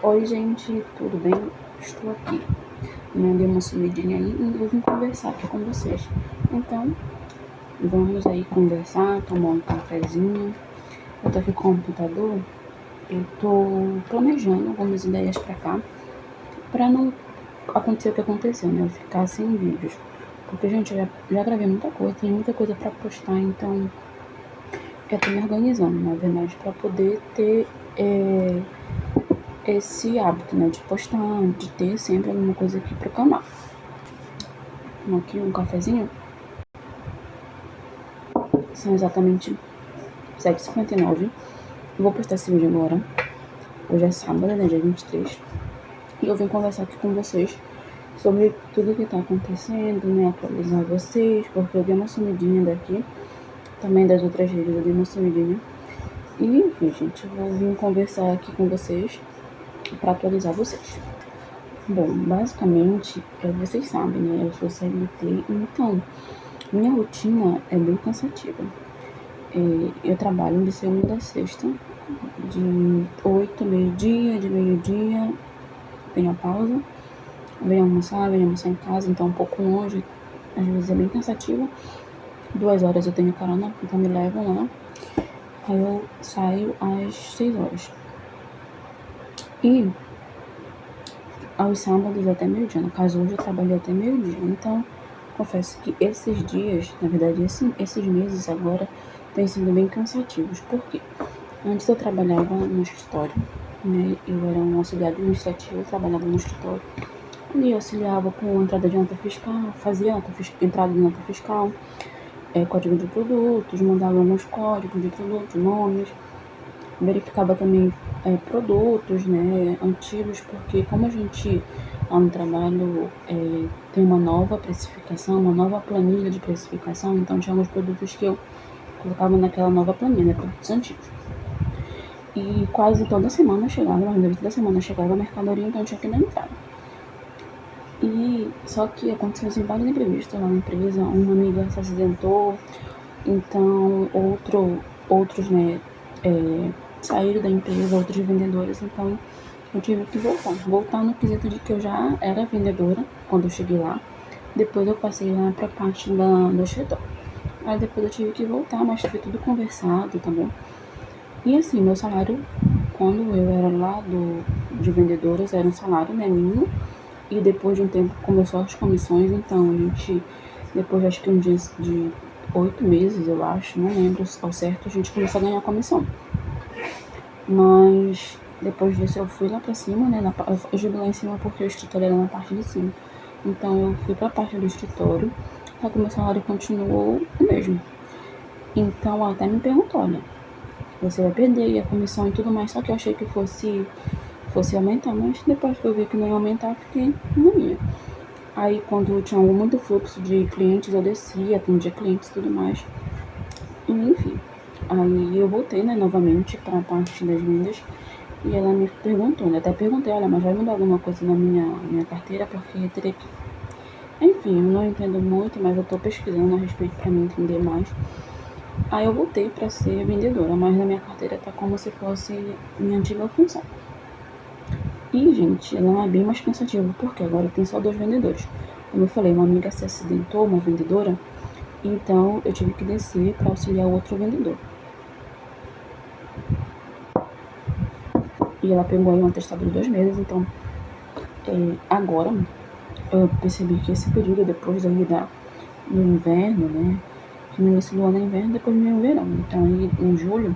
Oi, gente, tudo bem? Estou aqui. Me dei uma sumidinha aí e eu vim conversar aqui com vocês. Então, vamos aí conversar, tomar um cafezinho. Eu tô aqui com o computador, eu tô planejando algumas ideias pra cá, pra não acontecer o que aconteceu, né? Eu ficar sem vídeos. Porque, gente, eu já gravei muita coisa, tem muita coisa pra postar, então eu tô me organizando, na verdade, pra poder ter esse hábito, né, de postar, de ter sempre alguma coisa aqui pro canal. Então, aqui um cafezinho. São exatamente 7h59. Eu vou postar esse vídeo agora. Hoje é sábado, né, dia 23. E eu vim conversar aqui com vocês sobre tudo que tá acontecendo, né, atualizar vocês, porque eu dei uma sumidinha daqui. Também das outras redes eu dei uma sumidinha. E, enfim, gente, eu vou vir conversar aqui com vocês pra atualizar vocês. Bom, basicamente, vocês sabem, né, eu sou CLT, então minha rotina é bem cansativa. Eu trabalho de segunda a sexta, de 8 a meio-dia, de meio-dia tenho a pausa, venho almoçar em casa, então é um pouco longe, às vezes é bem cansativo. 2 horas eu tenho carona, então me levam lá, aí eu saio às 6 horas. E aos sábados até meio-dia, no caso hoje eu trabalhei até meio-dia, então confesso que esses dias, na verdade esses meses agora, têm sido bem cansativos. Por quê? Antes eu trabalhava no escritório, né? Eu era um auxiliar administrativo, eu trabalhava no escritório. Ali eu auxiliava com entrada de nota fiscal, fazia entrada de nota fiscal, código de produtos, mandava alguns códigos de produtos, nomes, verificava também produtos, né, antigos, porque como a gente lá no trabalho tem uma nova precificação, uma nova planilha de precificação, então tinha alguns produtos que eu colocava naquela nova planilha, né, produtos antigos. E quase toda semana chegava, na verdade toda semana chegava a mercadoria, então eu tinha que dar entrada. E só que aconteceu assim, vários imprevistos lá na empresa, uma amiga se acidentou, então outros, né, saíram da empresa, outros vendedores, então eu tive que voltar no quesito de que eu já era vendedora quando eu cheguei lá, depois eu passei lá pra parte do escritório. Aí depois eu tive que voltar, mas foi tudo conversado, tá bom? E assim, meu salário, quando eu era lá de vendedoras, era um salário, né, mínimo. E depois de um tempo começou as comissões, então a gente, depois de acho que de 8 meses, eu acho, não lembro ao certo, a gente começou a ganhar comissão. Mas depois disso eu fui lá pra cima, né, eu digo lá em cima porque o escritório era na parte de cima. Então eu fui pra parte do escritório, só que meu salário continuou o mesmo. Então ela até me perguntou, olha, você vai perder a comissão e tudo mais, só que eu achei que fosse aumentar, mas depois que eu vi que não ia aumentar, fiquei na minha. Aí quando tinha muito fluxo de clientes, eu descia, atendia clientes e tudo mais. E, enfim, aí eu voltei, né, novamente para a parte das vendas. E ela me perguntou, né, até perguntei, olha, mas vai mudar alguma coisa na minha carteira, porque teria que... Enfim, eu não entendo muito, mas eu tô pesquisando a respeito para me entender mais. Aí eu voltei para ser vendedora, mas na minha carteira tá como se fosse minha antiga função. E, gente, ela é bem mais cansativa, porque agora tem só 2 vendedores. Como eu falei, uma amiga se acidentou, uma vendedora, então eu tive que descer para auxiliar o outro vendedor. E ela pegou aí um atestado de 2 meses, então agora eu percebi que esse período, depois aí do inverno, né, que no início do ano é inverno, depois vem o verão. Então aí em julho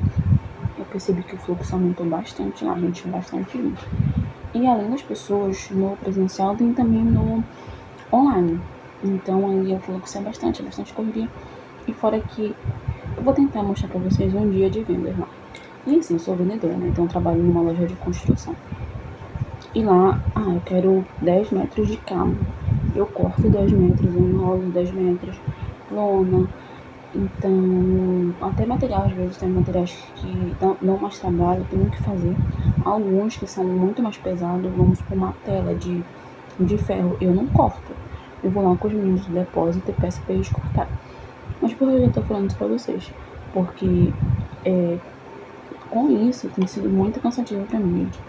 eu percebi que o fluxo aumentou bastante lá, a gente tinha bastante gente. E além das pessoas no presencial, tem também no online. Então aí o fluxo é bastante correria. E fora que eu vou tentar mostrar pra vocês um dia de vendas lá. E assim, eu sou vendedora, né? Então eu trabalho numa loja de construção. E lá, eu quero 10 metros de cabo. Eu corto 10 metros, eu enrolo 10 metros, lona. Então, até material, às vezes tem materiais que dão mais trabalho, tem que fazer. Alguns que são muito mais pesados, vamos por uma tela de ferro, eu não corto. Eu vou lá com os meninos do depósito e peço pra eles cortarem. Mas por que eu já tô falando isso pra vocês? Porque com isso tem sido muito cansativo pra mim, gente.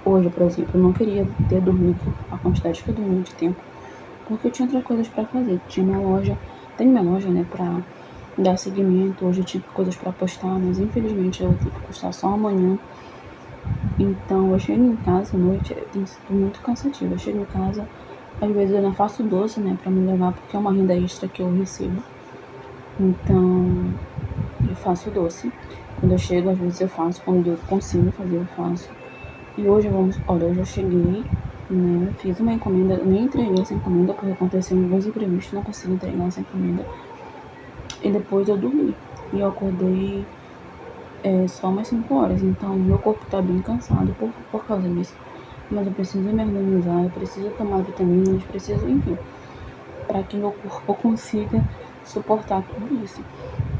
Hoje, por exemplo, eu não queria ter dormido a quantidade que eu dormi de tempo, porque eu tinha outras coisas pra fazer. Tinha minha loja, tem minha loja, né, pra dar seguimento. Hoje eu tinha coisas pra postar, mas infelizmente eu vou ter que postar só amanhã. Então eu chego em casa à noite, tem sido muito cansativo. Eu chego em casa, às vezes eu ainda faço doce, né, pra me levar, porque é uma renda extra que eu recebo. Então eu faço doce. Quando eu chego, às vezes eu faço, quando eu consigo fazer, eu faço. E hoje hoje eu cheguei, né, fiz uma encomenda, eu nem entreguei essa encomenda porque aconteceu alguns imprevistos, não consegui entregar essa encomenda. E depois eu dormi. E eu acordei só umas 5 horas, então meu corpo tá bem cansado por causa disso. Mas eu preciso me organizar, eu preciso tomar vitaminas, preciso, enfim, para que meu corpo consiga suportar tudo isso.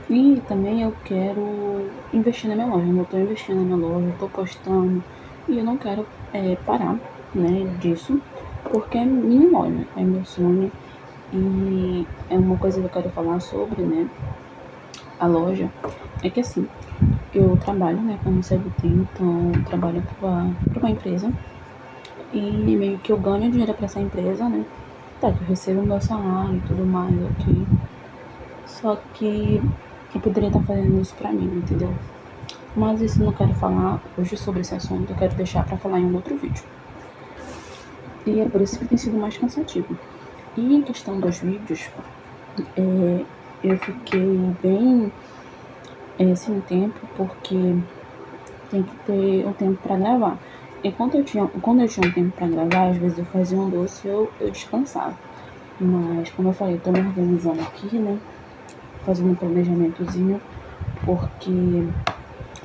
E também eu quero investir na minha loja, eu tô investindo na minha loja, eu tô postando, e eu não quero parar, né, disso, porque é minha loja, é meu sonho, e é uma coisa que eu quero falar sobre, né, a loja, é que assim, eu trabalho, né, como CLT, então eu trabalho para uma empresa, e meio que eu ganho dinheiro para essa empresa, né, tá, que eu recebo meu salário e tudo mais, ok, só que eu poderia estar fazendo isso pra mim, entendeu? Mas isso eu não quero falar hoje sobre esse assunto, eu quero deixar pra falar em um outro vídeo. E é por isso que tem sido mais cansativo. E em questão dos vídeos, eu fiquei bem sem tempo, porque tem que ter um tempo pra gravar. E quando eu tinha um tempo pra gravar, às vezes eu fazia um doce e eu descansava. Mas, como eu falei, eu tô me organizando aqui, né? Fazendo um planejamentozinho, porque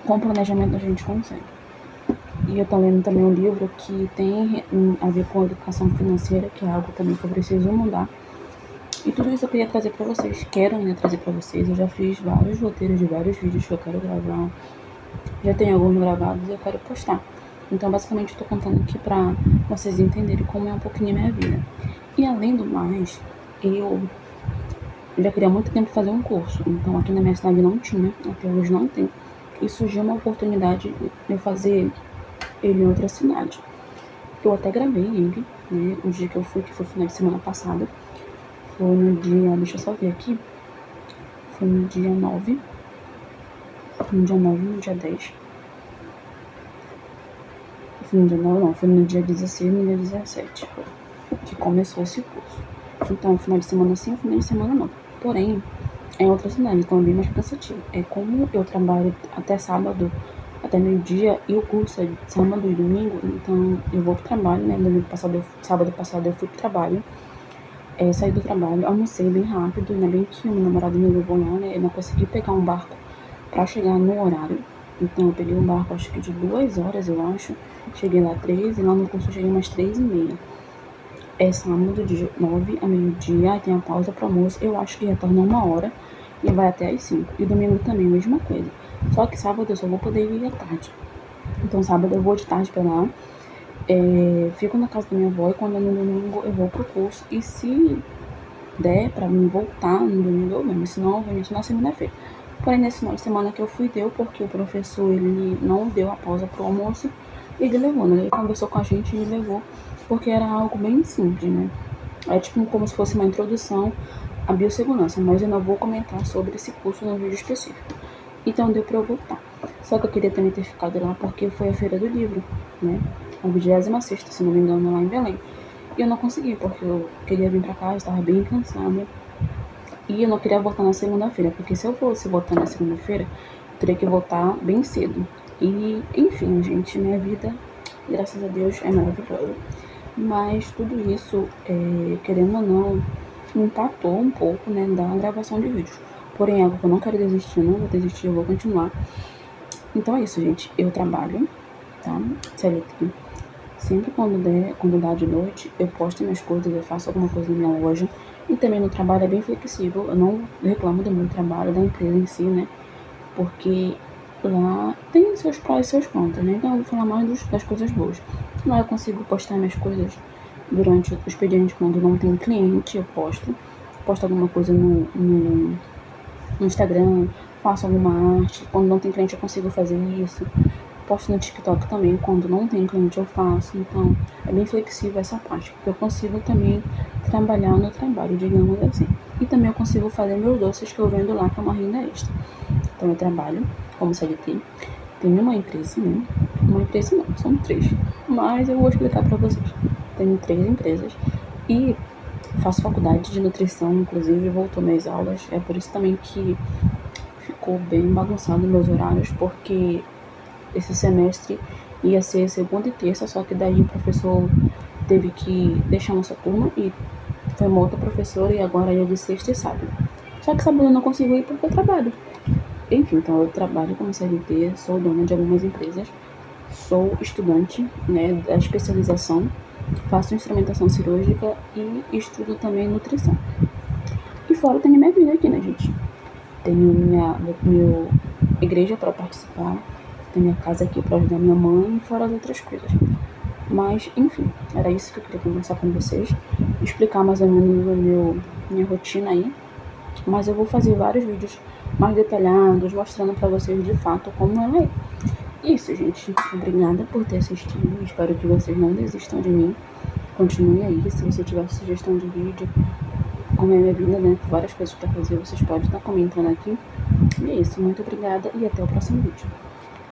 com planejamento a gente consegue. E eu tô lendo também um livro que tem a ver com educação financeira, que é algo também que eu preciso mudar. E tudo isso eu queria trazer pra vocês. Quero ainda trazer pra vocês. Eu já fiz vários roteiros de vários vídeos que eu quero gravar. Já tenho alguns gravados e eu quero postar. Então, basicamente, eu tô contando aqui pra vocês entenderem como é um pouquinho a minha vida. E além do mais, eu já queria há muito tempo fazer um curso. Então, aqui na minha cidade não tinha, até hoje não tem. E surgiu uma oportunidade de eu fazer ele em outra cidade. Eu até gravei ele, né? O dia que eu fui, que foi final de semana passada. Foi no dia, deixa eu só ver aqui. Foi no dia 9. No dia 9, no dia 10. Foi no dia 9, não, foi no dia 16 e no dia 17. Que começou esse curso. Então, final de semana sim, final de semana não. Porém, é em outra cidade, então é bem mais cansativo. É como eu trabalho até sábado, até meio-dia, e o curso é de sábado e domingo, então eu vou pro trabalho, né? Sábado passado eu fui pro trabalho, saí do trabalho, almocei bem rápido, ainda bem que o meu namorado me levou lá, né? Eu não consegui pegar um barco pra chegar no horário, então eu peguei um barco acho que de 2 horas, eu acho. Cheguei lá 3 e lá no curso eu cheguei umas 3h30. É sábado de 9 a meio-dia, aí tem a pausa pro almoço, eu acho que retorna 1 hora e vai até às 5. E domingo também, mesma coisa. Só que sábado eu só vou poder ir à tarde. Então sábado eu vou de tarde pra lá, fico na casa da minha avó e quando é no domingo eu vou pro curso. E se der pra mim voltar no domingo eu venho, senão eu venho na segunda-feira. Porém, nesse final de semana que eu fui, deu, porque o professor, ele não deu a pausa pro almoço, e ele levou, né? Ele conversou com a gente e ele levou, porque era algo bem simples, né? É tipo como se fosse uma introdução à biossegurança, mas eu não vou comentar sobre esse curso no vídeo específico. Então deu pra eu voltar. Só que eu queria também ter ficado lá porque foi a feira do livro, né? A 26ª, se não me engano, lá em Belém. E eu não consegui, porque eu queria vir pra cá, eu estava bem cansada. E eu não queria voltar na segunda-feira, porque se eu fosse voltar na segunda-feira, eu teria que voltar bem cedo. E, enfim, gente, minha vida, graças a Deus, é maravilhosa. Mas tudo isso, querendo ou não, impactou um pouco, né, da gravação de vídeos. Porém, é algo que eu não quero desistir, não vou desistir, eu vou continuar. Então é isso, gente. Eu trabalho, tá? CLT. Sempre quando dá de noite, eu posto minhas coisas, eu faço alguma coisa na minha loja. E também no trabalho é bem flexível. Eu não reclamo do meu trabalho, da empresa em si, né? Porque lá tem seus prós e seus contras, né? Então eu vou falar mais das coisas boas. Lá eu consigo postar minhas coisas durante o expediente quando não tem cliente, eu posto. Posto alguma coisa no Instagram, faço alguma arte. Quando não tem cliente eu consigo fazer isso. posto no TikTok também, quando não tem cliente eu faço, então é bem flexível essa parte, porque eu consigo também trabalhar no trabalho, digamos assim. E também eu consigo fazer meus doces que eu vendo lá, que é uma renda extra. Então eu trabalho como CLT, tenho uma empresa, né? Uma empresa não, são 3, mas eu vou explicar pra vocês. Tenho 3 empresas e faço faculdade de nutrição, inclusive voltou minhas aulas, é por isso também que ficou bem bagunçado meus horários, porque esse semestre ia ser segunda e terça, só que daí o professor teve que deixar nossa turma e foi uma outra professora e agora ia de sexta e sábado. Só que sábado eu não consigo ir porque eu trabalho. Enfim, então eu trabalho como CLT, sou dona de algumas empresas, sou estudante, né, da especialização, faço instrumentação cirúrgica e estudo também nutrição. E fora tenho minha vida aqui, né, gente? Tenho minha igreja para participar, tenho minha casa aqui para ajudar minha mãe e fora as outras coisas. Mas, enfim, era isso que eu queria conversar com vocês, explicar mais ou menos minha rotina aí. Mas eu vou fazer vários vídeos mais detalhados, mostrando pra vocês de fato como ela é. Isso, gente. Obrigada por ter assistido. Espero que vocês não desistam de mim. Continue aí. Se você tiver sugestão de vídeo, como é minha vida, né? Várias coisas pra fazer, vocês podem estar comentando aqui. E é isso. Muito obrigada e até o próximo vídeo.